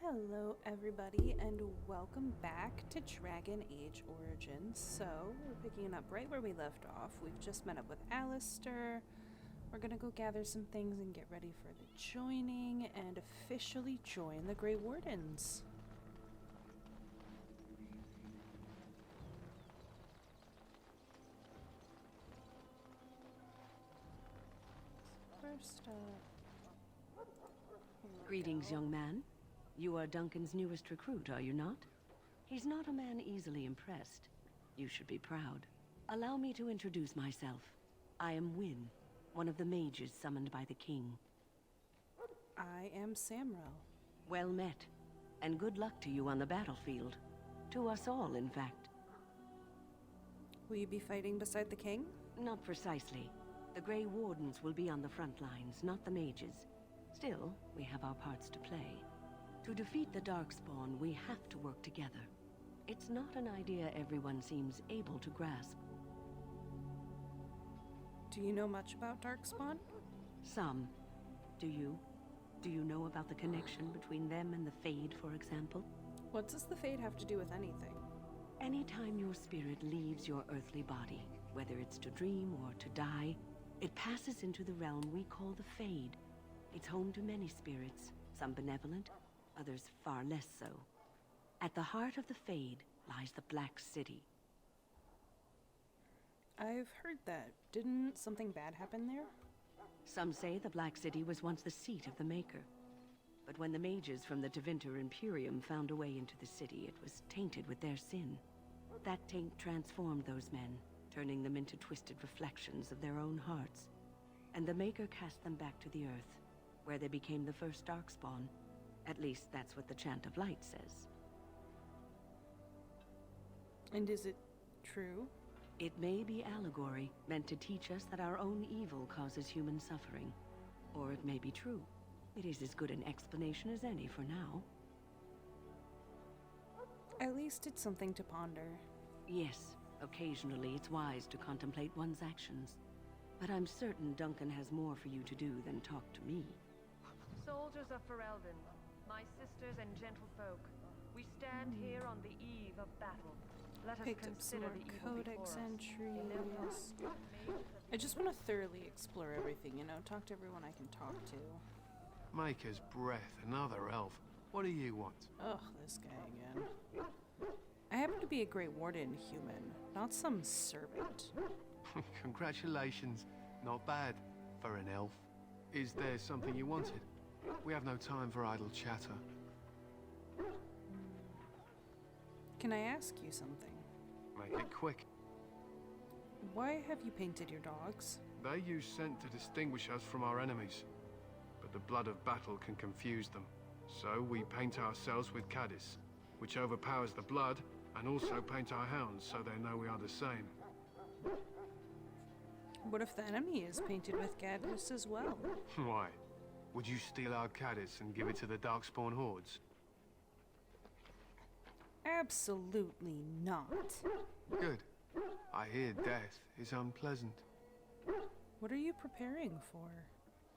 Hello everybody and welcome back to Dragon Age Origins. So, we're picking up right where we left off. We've just met up with Alistair. We're gonna go gather some things and get ready for the joining and officially join the Grey Wardens. First Greetings, young man. You are Duncan's newest recruit, are you not? He's not a man easily impressed. You should be proud. Allow me to introduce myself. I am Wynne, one of the mages summoned by the king. I am Samrel. Well met, and good luck to you on the battlefield. To us all, in fact. Will you be fighting beside the king? Not precisely. The Grey Wardens will be on the front lines, not the mages. Still, we have our parts to play. To defeat the Darkspawn, we have to work together. It's not an idea everyone seems able to grasp. Do you know much about Darkspawn? Some. Do you? Do you know about the connection between them and the Fade, for example? What does the Fade have to do with anything? Anytime your spirit leaves your earthly body, whether it's to dream or to die, it passes into the realm we call the Fade. It's home to many spirits, some benevolent, others far less so. At the heart of the Fade lies the Black City. I've heard that. Didn't something bad happen there? Some say the Black City was once the seat of the Maker. But when the mages from the Tevinter Imperium found a way into the city, it was tainted with their sin. That taint transformed those men, turning them into twisted reflections of their own hearts. And the Maker cast them back to the Earth, where they became the first Darkspawn. At least that's what the Chant of Light says. And is it true? It may be allegory, meant to teach us that our own evil causes human suffering. Or it may be true. It is as good an explanation as any for now. At least it's something to ponder. Yes, occasionally it's wise to contemplate one's actions. But I'm certain Duncan has more for you to do than talk to me. Soldiers of Ferelden, my sisters and gentlefolk, we stand here on the eve of battle. Let us Picked up some consider more the evil codex before us. entries. I just want to thoroughly explore everything, you know, talk to everyone I can talk to. Maker's breath, another elf. What do you want? Ugh, this guy again. I happen to be a Grey Warden human, not some servant. Congratulations. Not bad for an elf. Is there something you wanted? We have no time for idle chatter. Can I ask you something? Make it quick. Why have you painted your dogs? They use scent to distinguish us from our enemies. But the blood of battle can confuse them. So we paint ourselves with Caddis, which overpowers the blood, and also paint our hounds so they know we are the same. What if the enemy is painted with Gadlus as well? Why? Would you steal our Caddis and give it to the Darkspawn hordes? Absolutely not. Good. I hear death is unpleasant. What are you preparing for?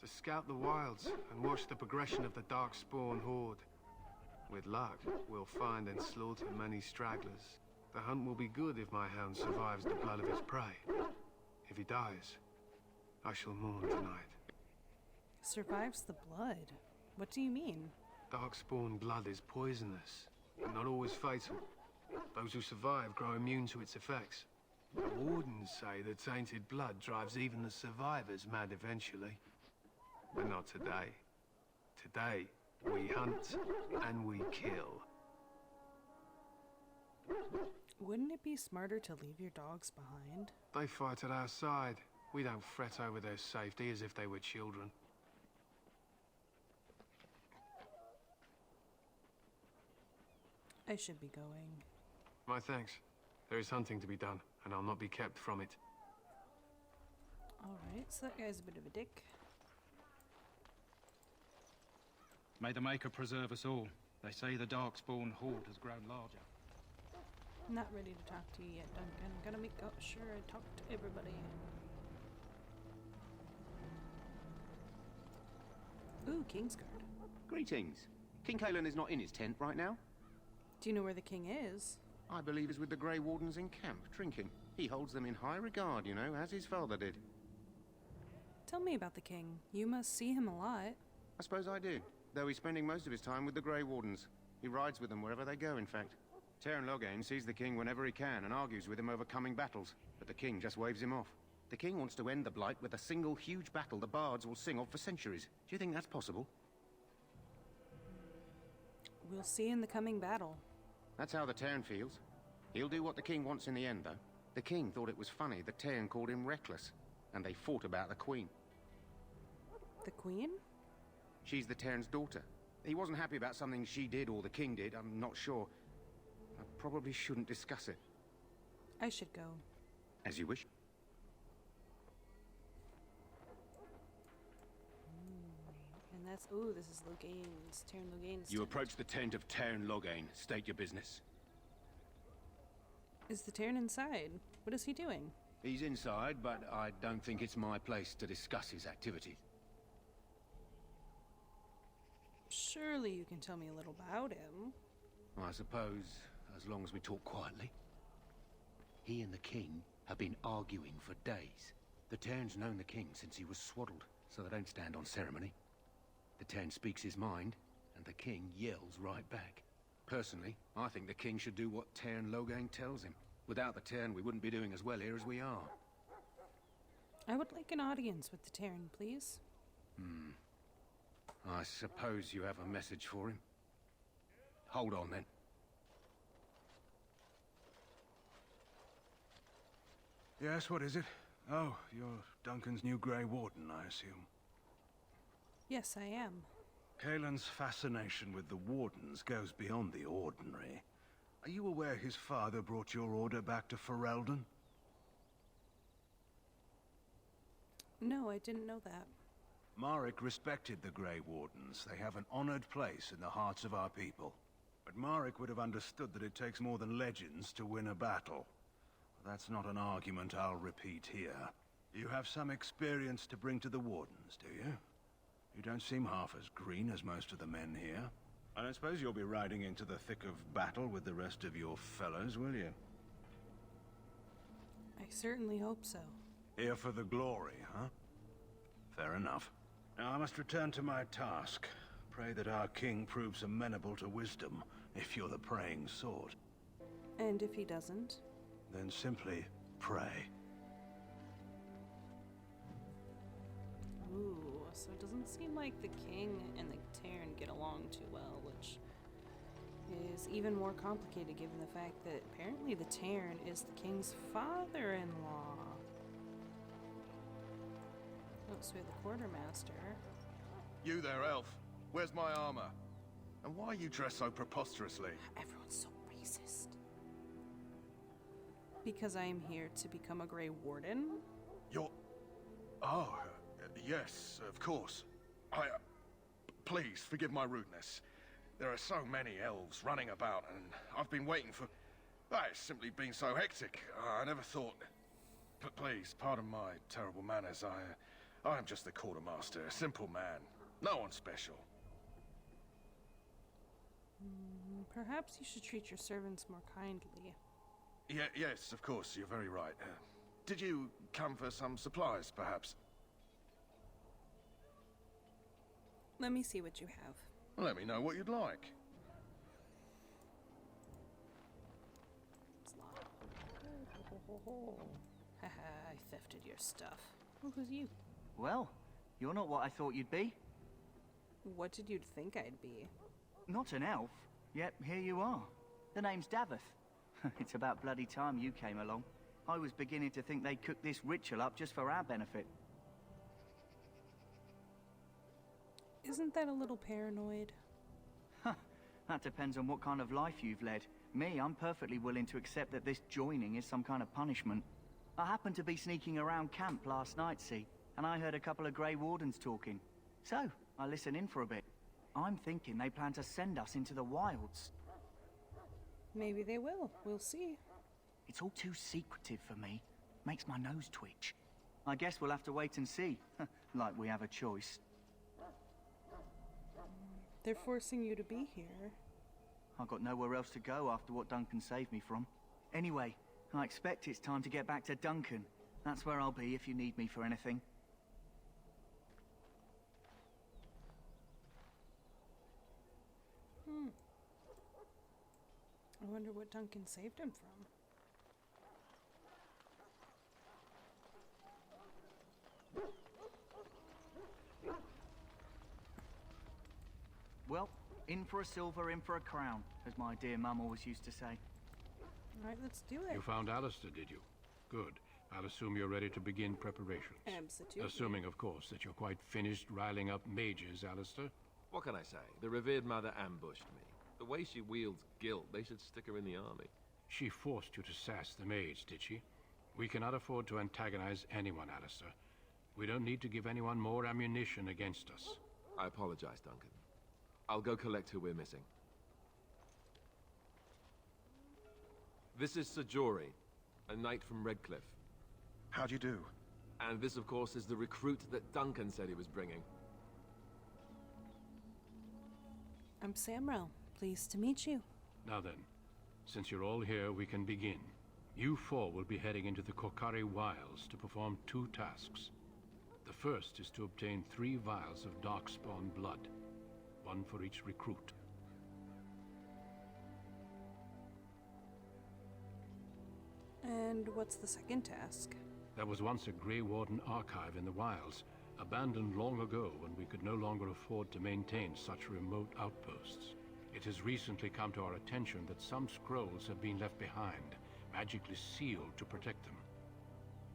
To scout the wilds and watch the progression of the Darkspawn horde. With luck, we'll find and slaughter many stragglers. The hunt will be good if my hound survives the blood of his prey. If he dies, I shall mourn tonight. Survives the blood? What do you mean? Darkspawn blood is poisonous, but not always fatal. Those who survive grow immune to its effects. The wardens say that tainted blood drives even the survivors mad eventually. But not today. Today, we hunt and we kill. Wouldn't it be smarter to leave your dogs behind? They fight at our side. We don't fret over their safety as if they were children. I should be going. My thanks. There is hunting to be done, and I'll not be kept from it. Alright, so that guy's a bit of a dick. May the Maker preserve us all. They say the Darkspawn horde has grown larger. Not ready to talk to you yet, Duncan. Gotta make sure I talk to everybody. Ooh, Kingsguard. Greetings. King Kalen is not in his tent right now. Do you know where the king is? I believe he's with the Grey Wardens in camp, drinking. He holds them in high regard, you know, as his father did. Tell me about the king. You must see him a lot. I suppose I do, though he's spending most of his time with the Grey Wardens. He rides with them wherever they go, in fact. Teyrn Loghain sees the king whenever he can and argues with him over coming battles, but the king just waves him off. The king wants to end the Blight with a single huge battle the bards will sing of for centuries. Do you think that's possible? We'll see in the coming battle. That's how the Teyrn feels. He'll do what the king wants in the end, though. The king thought it was funny that Teyrn called him reckless, and they fought about the queen. The queen? She's the Teyrn's daughter. He wasn't happy about something she did or the king did, I'm not sure. I probably shouldn't discuss it. I should go. As you wish. And that's... Ooh, this is Loghain's. Teyrn Loghain's You tent. approach the tent of Teyrn Loghain. State your business. Is the Teyrn inside? What is he doing? He's inside, but I don't think it's my place to discuss his activities. Surely you can tell me a little about him. I suppose, as long as we talk quietly. He and the king have been arguing for days. The Teyrn's known the king since he was swaddled, so they don't stand on ceremony. The Teyrn speaks his mind, and the king yells right back. Personally, I think the king should do what Teyrn Loghain tells him. Without the Teyrn, we wouldn't be doing as well here as we are. I would like an audience with the Teyrn, please. I suppose you have a message for him. Hold on, then. Yes, what is it? Oh, you're Duncan's new Grey Warden, I assume. Yes, I am. Kalen's fascination with the Wardens goes beyond the ordinary. Are you aware his father brought your order back to Ferelden? No, I didn't know that. Marek respected the Grey Wardens. They have an honored place in the hearts of our people. But Marek would have understood that it takes more than legends to win a battle. That's not an argument I'll repeat here. You have some experience to bring to the Wardens, do you? You don't seem half as green as most of the men here. I don't suppose you'll be riding into the thick of battle with the rest of your fellows, will you? I certainly hope so. Here for the glory, huh? Fair enough. Now I must return to my task. Pray that our king proves amenable to wisdom, if you're the praying sort. And if he doesn't? Then simply pray. Ooh, so it doesn't seem like the king and the Teyrn get along too well, which is even more complicated given the fact that apparently the Teyrn is the king's father-in-law. Oh, so we have the quartermaster. You there, elf. Where's my armor? And why are you dressed so preposterously? Everyone's so racist. Because I am here to become a Grey Warden? You're... Oh, yes, of course. Please, forgive my rudeness. There are so many elves running about, and I've been waiting for... It's simply been so hectic. I never thought... But please, pardon my terrible manners. I am just the quartermaster, a simple man. No one special. Perhaps you should treat your servants more kindly. Yes, of course, you're very right. Did you come for some supplies, perhaps? Let me see what you have. Let me know what you'd like. It's locked. Haha, I thefted your stuff. Well, who's you? Well, you're not what I thought you'd be. What did you think I'd be? Not an elf, yet here you are. The name's Daveth. It's about bloody time you came along. I was beginning to think they'd cook this ritual up just for our benefit. Isn't that a little paranoid? That depends on what kind of life you've led. Me, I'm perfectly willing to accept that this joining is some kind of punishment. I happened to be sneaking around camp last night, see, and I heard a couple of Grey Wardens talking. So, I listened in for a bit. I'm thinking they plan to send us into the wilds. Maybe they will. We'll see. It's all too secretive for me. Makes my nose twitch. I guess we'll have to wait and see. Like we have a choice. They're forcing you to be here. I've got nowhere else to go after what Duncan saved me from. Anyway, I expect it's time to get back to Duncan. That's where I'll be if you need me for anything. I wonder what Duncan saved him from. Well, in for a silver, in for a crown, as my dear mum always used to say. Alright, let's do it. You found Alistair, did you? Good. I'll assume you're ready to begin preparations. Absolutely. Assuming, of course, that you're quite finished riling up mages, Alistair. What can I say? The revered mother ambushed me. The way she wields guilt, they should stick her in the army. She forced you to sass the mage, did she? We cannot afford to antagonize anyone, Alistair. We don't need to give anyone more ammunition against us. I apologize, Duncan. I'll go collect who we're missing. This is Sir Jory, a knight from Redcliffe. How do you do? And this, of course, is the recruit that Duncan said he was bringing. I'm Samro. Pleased to meet you. Now then, since you're all here, we can begin. You four will be heading into the Korcari Wilds to perform 2 tasks. The first is to obtain 3 vials of Darkspawn blood, 1 for each recruit. And what's the second task? There was once a Grey Warden archive in the wilds, abandoned long ago when we could no longer afford to maintain such remote outposts. It has recently come to our attention that some scrolls have been left behind, magically sealed to protect them.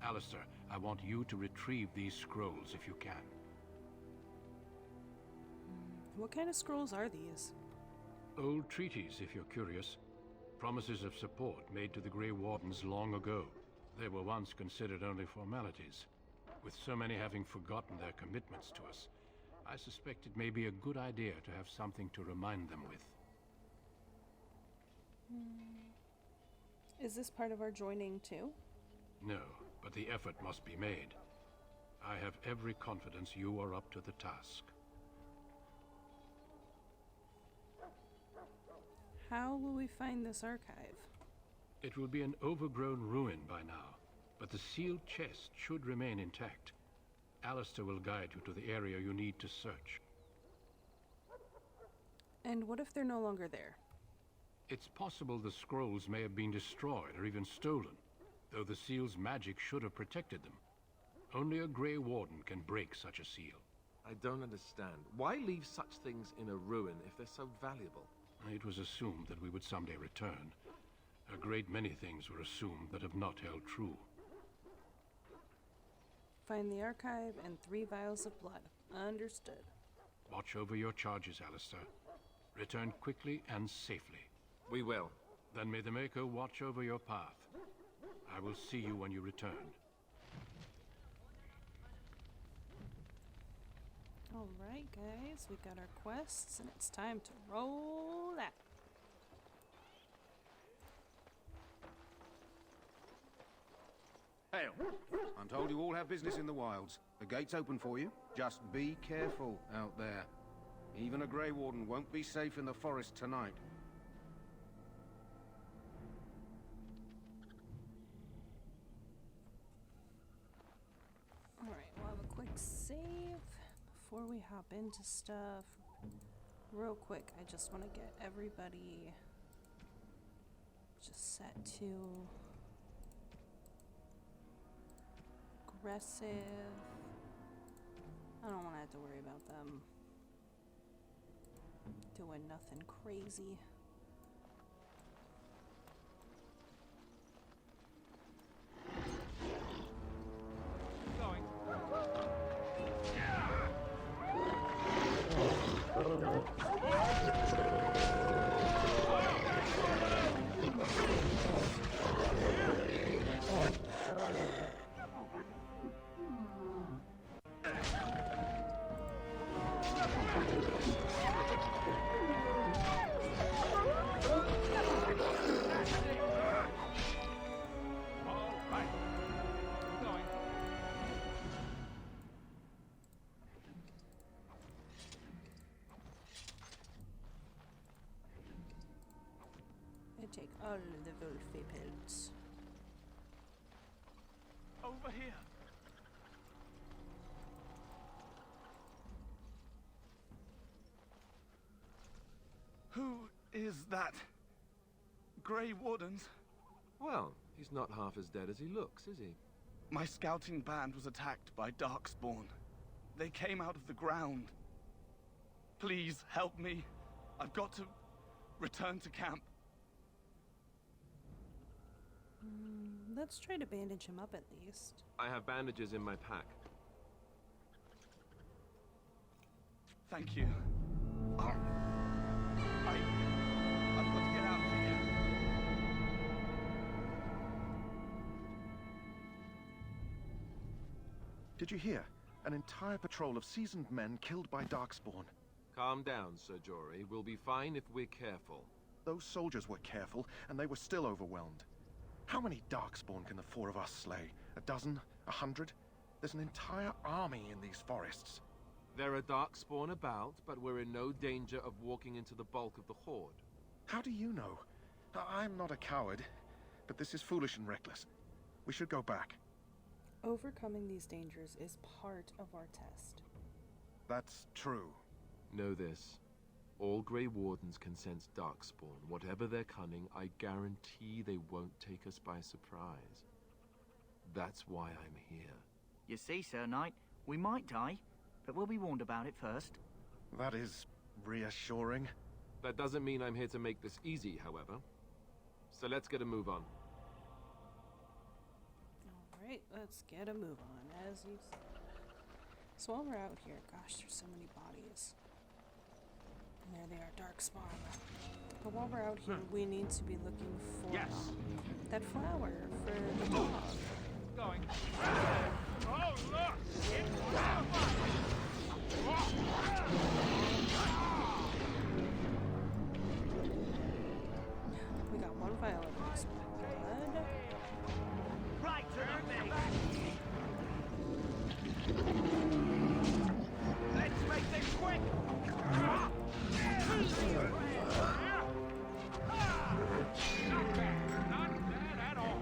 Alistair, I want you to retrieve these scrolls if you can. What kind of scrolls are these? Old treaties, if you're curious. Promises of support made to the Grey Wardens long ago. They were once considered only formalities. With so many having forgotten their commitments to us, I suspect it may be a good idea to have something to remind them with. Is this part of our joining too? No, but the effort must be made. I have every confidence you are up to the task. How will we find this archive? It will be an overgrown ruin by now, but the sealed chest should remain intact. Alistair will guide you to the area you need to search. And what if they're no longer there? It's possible the scrolls may have been destroyed or even stolen, though the seal's magic should have protected them. Only a Grey Warden can break such a seal. I don't understand. Why leave such things in a ruin if they're so valuable? It was assumed that we would someday return. A great many things were assumed that have not held true. Find the archive and 3 vials of blood. Understood. Watch over your charges, Alistair. Return quickly and safely. We will. Then may the Maker watch over your path. I will see you when you return. Alright guys, we got our quests and it's time to roll out. Hail. I'm told you all have business in the wilds. The gate's open for you. Just be careful out there. Even a Grey Warden won't be safe in the forest tonight. Alright, we'll have a quick save before we hop into stuff. Real quick, I just want to get everybody just set to aggressive. I don't want to have to worry about them doing nothing crazy. Take all the Wolfie pelts. Over here. Who is that? Grey Wardens? Well, he's not half as dead as he looks, is he? My scouting band was attacked by Darkspawn. They came out of the ground. Please help me. I've got to return to camp. Let's try to bandage him up at least. I have bandages in my pack. Thank you. I've got to get out of here. Did you hear? An entire patrol of seasoned men killed by Darkspawn. Calm down, Sir Jory. We'll be fine if we're careful. Those soldiers were careful, and they were still overwhelmed. How many Darkspawn can the four of us slay? A dozen? 100? There's an entire army in these forests. There are Darkspawn about, but we're in no danger of walking into the bulk of the Horde. How do you know? I'm not a coward, but this is foolish and reckless. We should go back. Overcoming these dangers is part of our test. That's true. Know this. All Grey Wardens can sense Darkspawn. Whatever their cunning, I guarantee they won't take us by surprise. That's why I'm here. You see, Sir Knight, we might die, but we'll be warned about it first. That is reassuring. That doesn't mean I'm here to make this easy, however. So let's get a move on. Alright, let's get a move on, as you said. So while we're out here, gosh, there's so many bodies. And there they are, Darkspawn. But while we're out here, we need to be looking for that flower for the dog. Going. Oh, look! It's We got one vial of this blood. right to the thing. Let's make this quick. Not bad at all.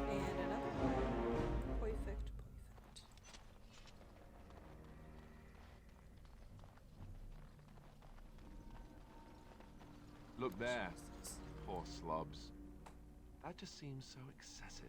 And another one. Perfect. Look there. Poor slobs. That just seems so excessive.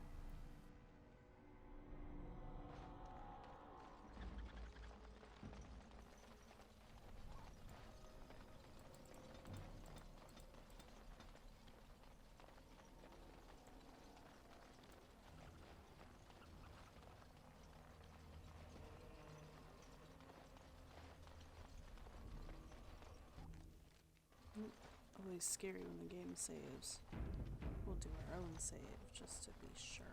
Always scary when the game saves. We'll do our own save just to be sure.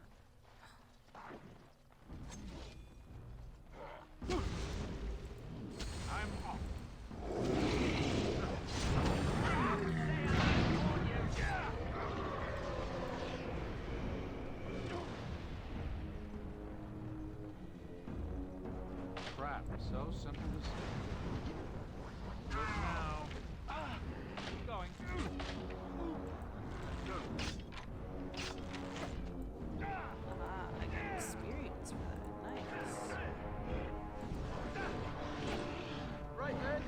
I'm off. Crap, so simple to see. Look now. Going. I got experience for that. Nice. Right, man.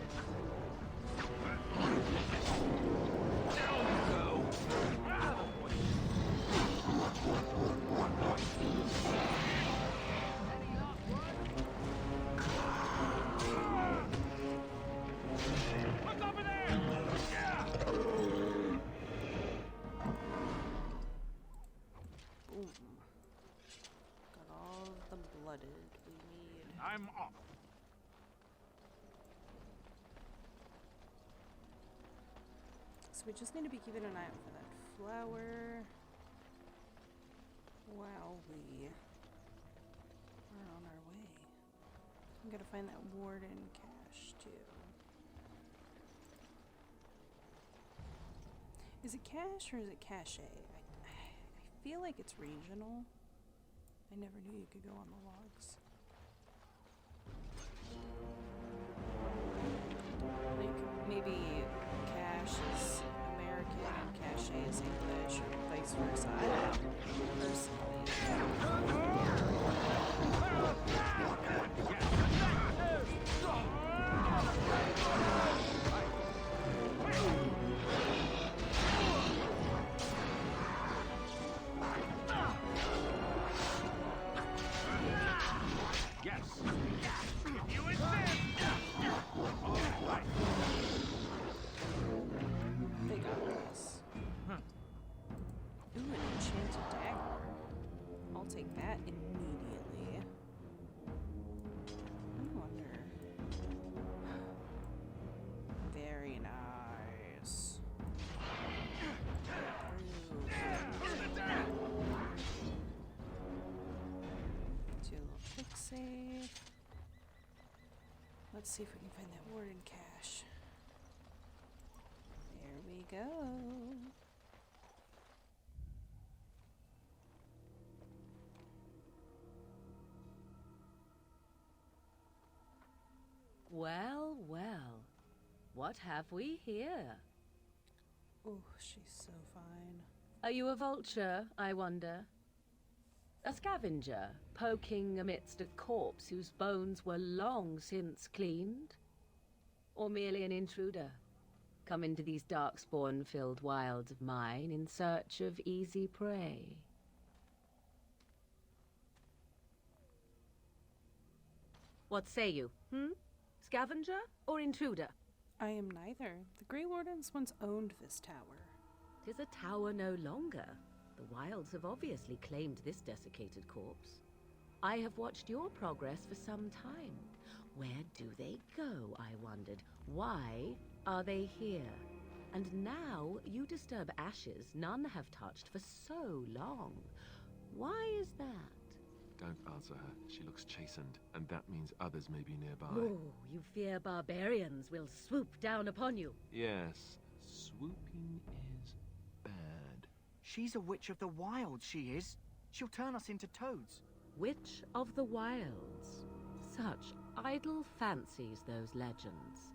Look over there! Boom. Got all the blooded we need. I'm off. So we just need to be keeping an eye out for that flower. While we are on our way. I'm gonna find that warden cache too. Is it cache or is it cache? I feel like it's regional. I never knew you could go on the logs. I think maybe cache is American and cache is English. let's see if we can find that warden cache. There we go. Well, well. What have we here? Oh, she's so fine. Are you a vulture, I wonder? A scavenger, poking amidst a corpse whose bones were long since cleaned? Or merely an intruder, come into these darkspawn-filled wilds of mine in search of easy prey? What say you, Scavenger or intruder? I am neither. The Grey Wardens once owned this tower. 'Tis a tower no longer. The wilds have obviously claimed this desiccated corpse. I have watched your progress for some time. Where do they go, I wondered? Why are they here? And now you disturb ashes none have touched for so long. Why is that? Don't answer her. She looks chastened, and that means others may be nearby. Oh, you fear barbarians will swoop down upon you. Yes, swooping is bad. She's a witch of the wilds, she is. She'll turn us into toads. Witch of the wilds. Such idle fancies, those legends.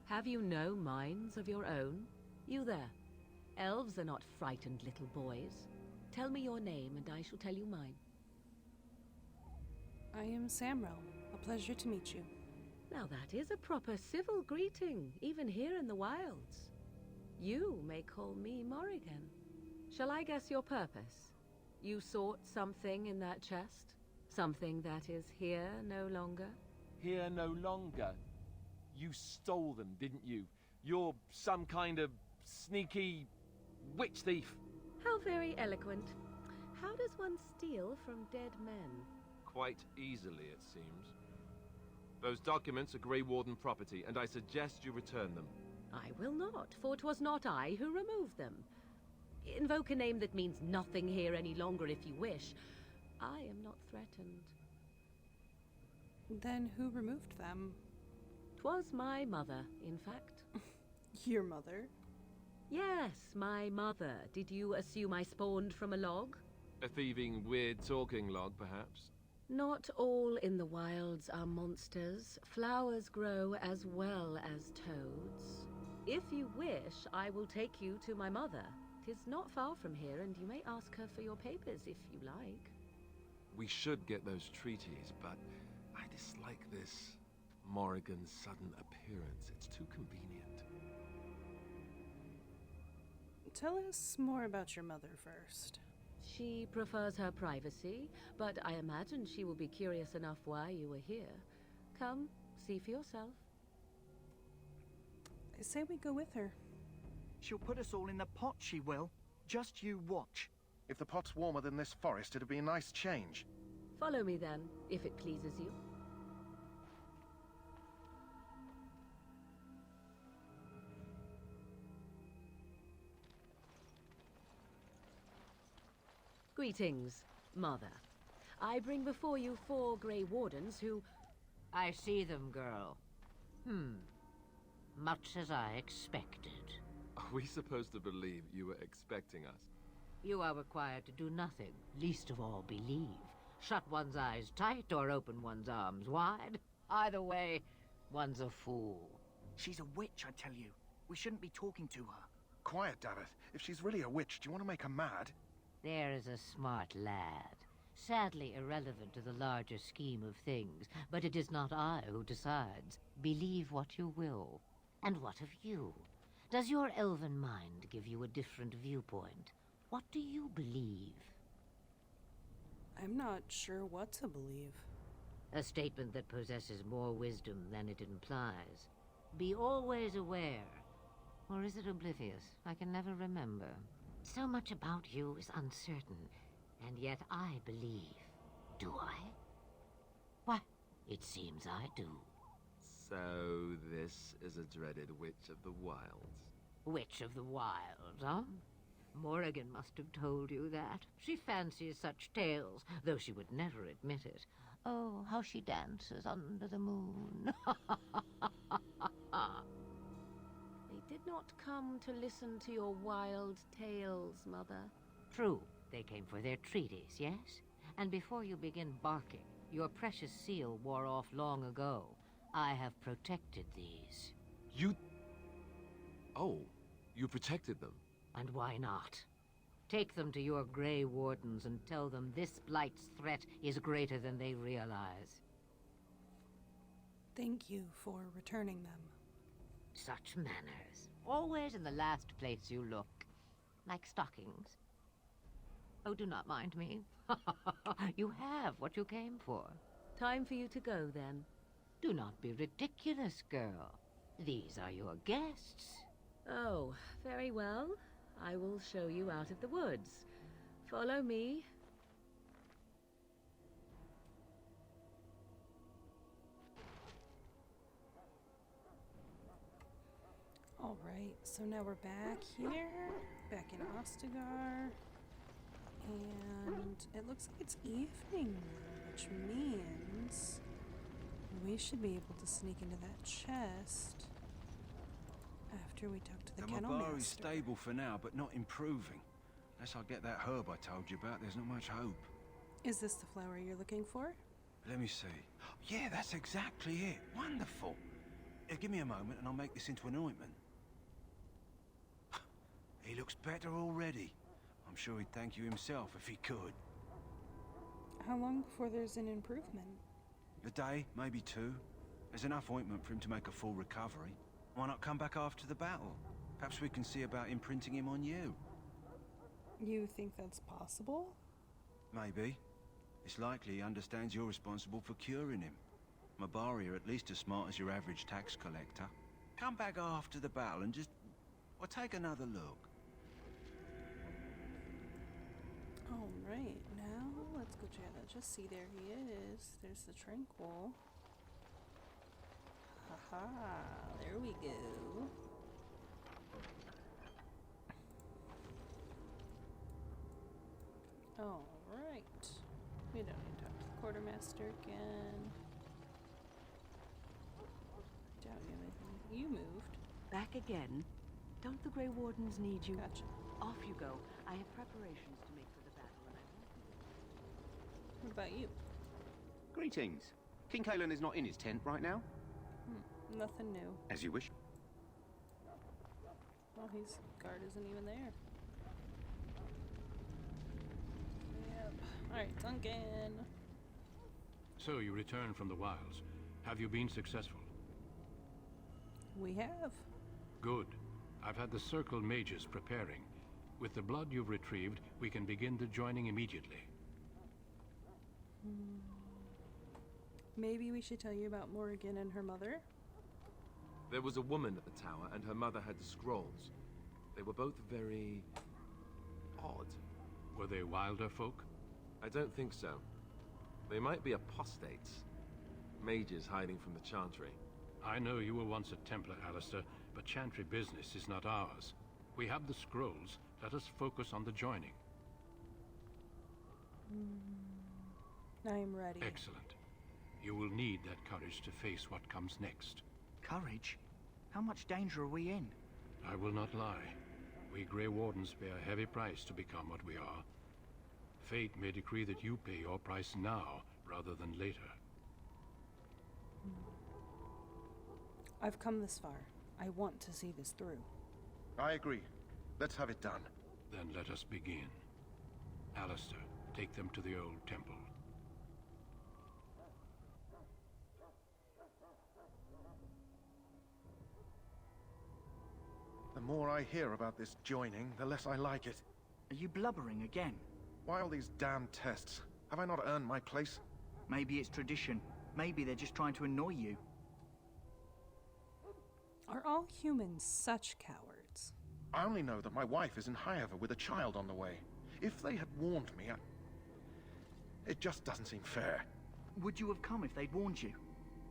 Have you no minds of your own? You there. Elves are not frightened little boys. Tell me your name, and I shall tell you mine. I am Samrel. A pleasure to meet you. Now that is a proper civil greeting, even here in the wilds. You may call me Morrigan. Shall I guess your purpose? You sought something in that chest? Something that is here no longer? Here no longer. You stole them, didn't you? You're some kind of sneaky witch thief. How very eloquent. How does one steal from dead men? Quite easily, it seems. Those documents are Grey Warden property, and I suggest you return them. I will not, for 'twas not I who removed them. Invoke a name that means nothing here any longer if you wish. I am not threatened. Then who removed them? 'Twas my mother, in fact. Your mother? Yes, my mother. Did you assume I spawned from a log? A thieving, weird-talking log, perhaps? Not all in the wilds are monsters. Flowers grow as well as toads. If you wish, I will take you to my mother. 'Tis not far from here, and you may ask her for your papers if you like. We should get those treaties, but I dislike this Morrigan's sudden appearance. It's too convenient. Tell us more about your mother first. She prefers her privacy, but I imagine she will be curious enough why you are here. Come, see for yourself. I say we go with her. She'll put us all in the pot, she will. Just you watch. If the pot's warmer than this forest, it'd be a nice change. Follow me then, if it pleases you. Greetings, Mother. I bring before you 4 Grey Wardens who... I see them, girl. Much as I expected. Are we supposed to believe you were expecting us? You are required to do nothing, least of all believe. Shut one's eyes tight or open one's arms wide. Either way, one's a fool. She's a witch, I tell you. We shouldn't be talking to her. Quiet, Davith. If she's really a witch, do you want to make her mad? There is a smart lad. Sadly irrelevant to the larger scheme of things, but it is not I who decides. Believe what you will. And what of you? Does your elven mind give you a different viewpoint? What do you believe? I'm not sure what to believe. A statement that possesses more wisdom than it implies. Be always aware. Or is it oblivious? I can never remember. So much about you is uncertain, and yet I believe. Do I? Why, it seems I do. So this is a dreaded witch of the wilds. Witch of the wilds, huh? Morrigan must have told you that. She fancies such tales, though she would never admit it. Oh, how she dances under the moon. They did not come to listen to your wild tales, Mother. True, they came for their treaties, yes? And before you begin barking, your precious seal wore off long ago. I have protected these. You... Oh, you protected them? And why not? Take them to your Grey Wardens and tell them this Blight's threat is greater than they realize. Thank you for returning them. Such manners. Always in the last place you look. Like stockings. Oh, do not mind me. You have what you came for. Time for you to go, then. Do not be ridiculous, girl. These are your guests. Oh, very well. I will show you out of the woods. Follow me. Alright, so now we're back here, back in Ostagar, and it looks like it's evening, which means we should be able to sneak into that chest after we talk to the kennel Mabari's master. stable for now, but not improving. Unless I get that herb I told you about, there's not much hope. Is this the flower you're looking for? Let me see. Yeah, that's exactly it. Wonderful. Give me a moment and I'll make this into an ointment. He looks better already. I'm sure he'd thank you himself if he could. How long before there's an improvement? A day, maybe two. There's enough ointment for him to make a full recovery. Why not come back after the battle? Perhaps we can see about imprinting him on you. You think that's possible? Maybe. It's likely he understands you're responsible for curing him. Mabari are at least as smart as your average tax collector. Come back after the battle and just... well, take another look. Alright, now let's go check that. Just see, there he is. There's the Tranquil. Haha, there we go. Alright. We don't need to talk to the Quartermaster again. Doubt you have anything. You moved. Back again? Don't the Grey Wardens need you? Gotcha. Off you go. I have preparations to make for the battle, and I won't... What about you? Greetings. King Kalen is not in his tent right now? Nothing new. As you wish. Well, his guard isn't even there. Yep. Alright, Duncan. So you returned from the wilds. Have you been successful? We have. Good. I've had the Circle mages preparing. With the blood you've retrieved, we can begin the joining immediately. Maybe we should tell you about Morrigan and her mother? There was a woman at the tower, and her mother had the scrolls. They were both very... odd. Were they wilder folk? I don't think so. They might be apostates. Mages hiding from the Chantry. I know you were once a Templar, Alistair, but Chantry business is not ours. We have the scrolls. Let us focus on the joining. I am ready. Excellent. You will need that courage to face what comes next. Courage? How much danger are we in? I will not lie. We Grey Wardens pay a heavy price to become what we are. Fate may decree that you pay your price now, rather than later. I've come this far. I want to see this through. I agree. Let's have it done. Then let us begin. Alistair, take them to the old temple. The more I hear about this joining, the less I like it. Are you blubbering again? Why all these damn tests? Have I not earned my place? Maybe it's tradition. Maybe they're just trying to annoy you. Are all humans such cowards? I only know that my wife is in Highever with a child on the way. If they had warned me, it just doesn't seem fair. Would you have come if they'd warned you?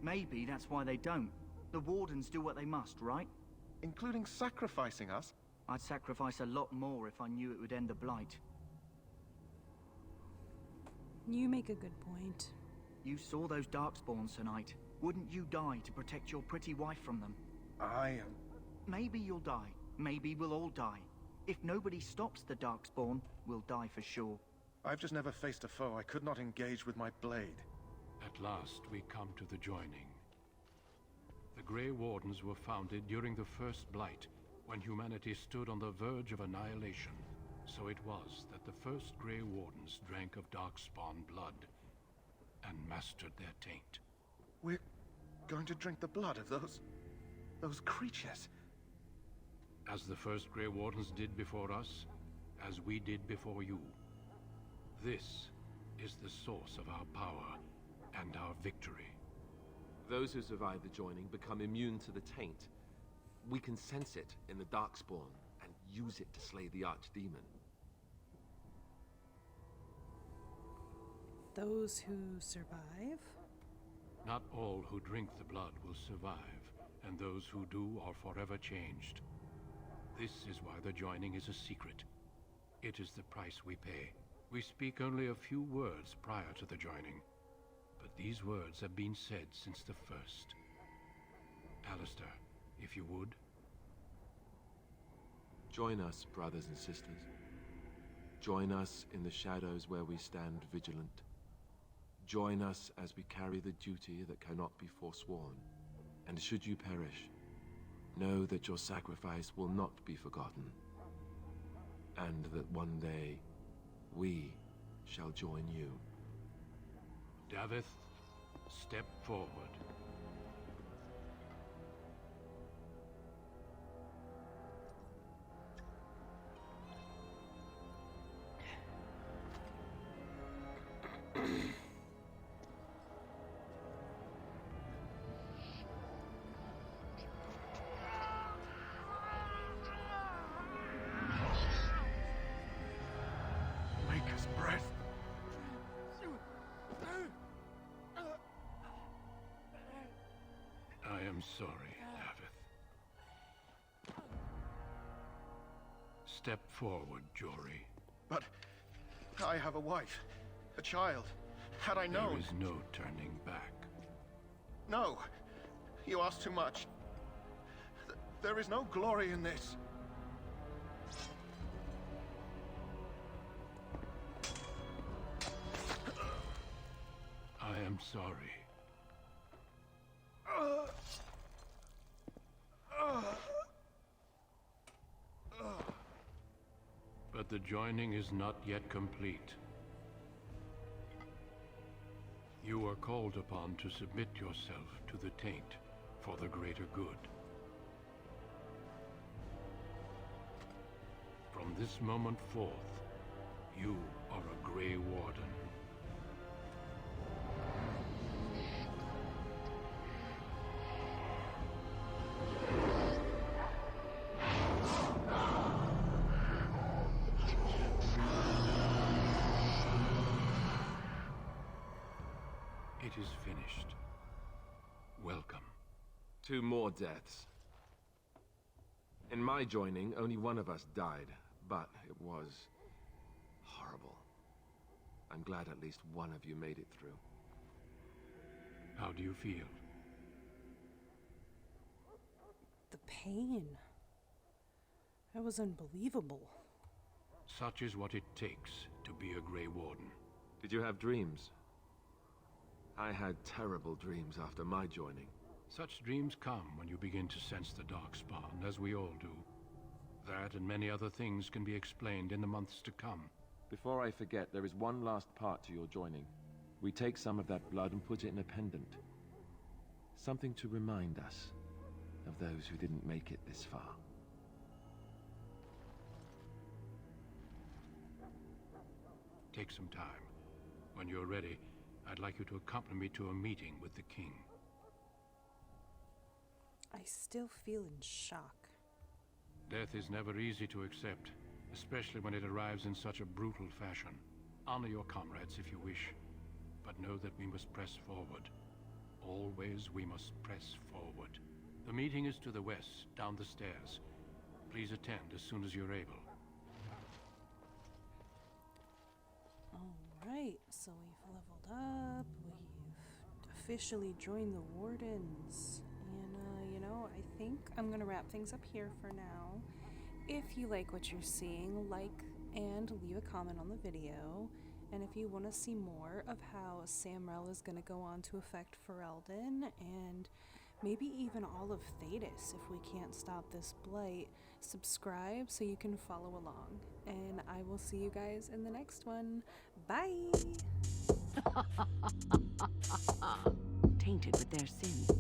Maybe that's why they don't. The Wardens do what they must, right? Including sacrificing us? I'd sacrifice a lot more if I knew it would end the Blight. You make a good point. You saw those Darkspawns tonight. Wouldn't you die to protect your pretty wife from them? Maybe you'll die. Maybe we'll all die. If nobody stops the Darkspawn, we'll die for sure. I've just never faced a foe I could not engage with my blade. At last, we come to the joining. The Grey Wardens were founded during the first Blight, when humanity stood on the verge of annihilation. So it was that the first Grey Wardens drank of Darkspawn blood and mastered their taint. We're going to drink the blood of those creatures. As the first Grey Wardens did before us, as we did before you. This is the source of our power and our victory. Those who survive the joining become immune to the taint. We can sense it in the Darkspawn and use it to slay the Archdemon. Those who survive? Not all who drink the blood will survive, and those who do are forever changed. This is why the joining is a secret. It is the price we pay. We speak only a few words prior to the joining, but these words have been said since the first. Alistair, if you would. Join us, brothers and sisters. Join us in the shadows where we stand vigilant. Join us as we carry the duty that cannot be forsworn. And should you perish, know that your sacrifice will not be forgotten. And that one day, we shall join you. Davith, step forward. Maker's breath. I am sorry, Davith. Step forward, Jory. But I have a wife, a child. Had I known... There is no turning back. No, you ask too much. There is no glory in this. I am sorry. But the joining is not yet complete. You are called upon to submit yourself to the taint for the greater good. From this moment forth, you are a Grey Warden. It is finished. Welcome. 2 more deaths. In my joining, only one of us died, but it was horrible. I'm glad at least one of you made it through. How do you feel? The pain. That was unbelievable. Such is what it takes to be a Grey Warden. Did you have dreams? I had terrible dreams after my joining. Such dreams come when you begin to sense the Darkspawn, as we all do. That and many other things can be explained in the months to come. Before I forget, there is one last part to your joining. We take some of that blood and put it in a pendant. Something to remind us of those who didn't make it this far. Take some time. When you're ready, I'd like you to accompany me to a meeting with the king. I still feel in shock. Death is never easy to accept, especially when it arrives in such a brutal fashion. Honor your comrades if you wish, but know that we must press forward. Always we must press forward. The meeting is to the west, down the stairs. Please attend as soon as you're able. Alright, so we've leveled up, we've officially join the Wardens. And, you know, I think I'm gonna wrap things up here for now. If you like what you're seeing, like and leave a comment on the video. And if you want to see more of how Samrel is gonna go on to affect Ferelden, and maybe even all of Thedas if we can't stop this blight, subscribe so you can follow along. And I will see you guys in the next one. Bye! Tainted with their sin.